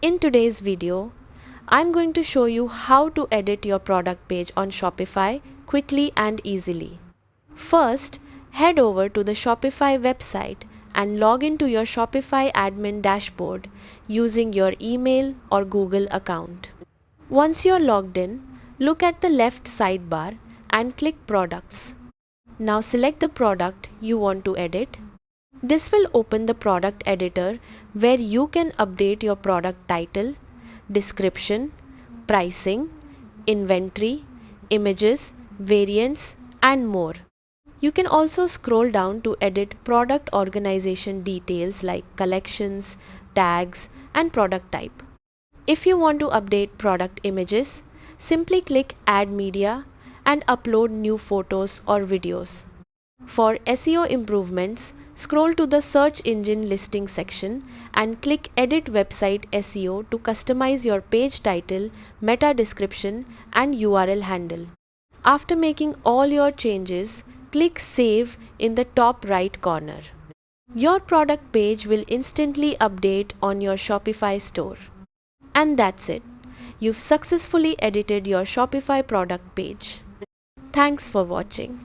In today's video, I'm going to show you how to edit your product page on Shopify quickly and easily. First, head over to the Shopify website and log into your Shopify admin dashboard using your email or Google account. Once you're logged in, look at the left sidebar and click Products. Now select the product you want to edit. This will open the product editor where you can update your product title, description, pricing, inventory, images, variants, and more. You can also scroll down to edit product organization details like collections, tags, and product type. If you want to update product images, simply click Add Media and upload new photos or videos. For SEO improvements, scroll to the Search Engine Listing section and click Edit Website SEO to customize your page title, meta description, and URL handle. After making all your changes, click Save in the top right corner. Your product page will instantly update on your Shopify store. And that's it. You've successfully edited your Shopify product page. Thanks for watching.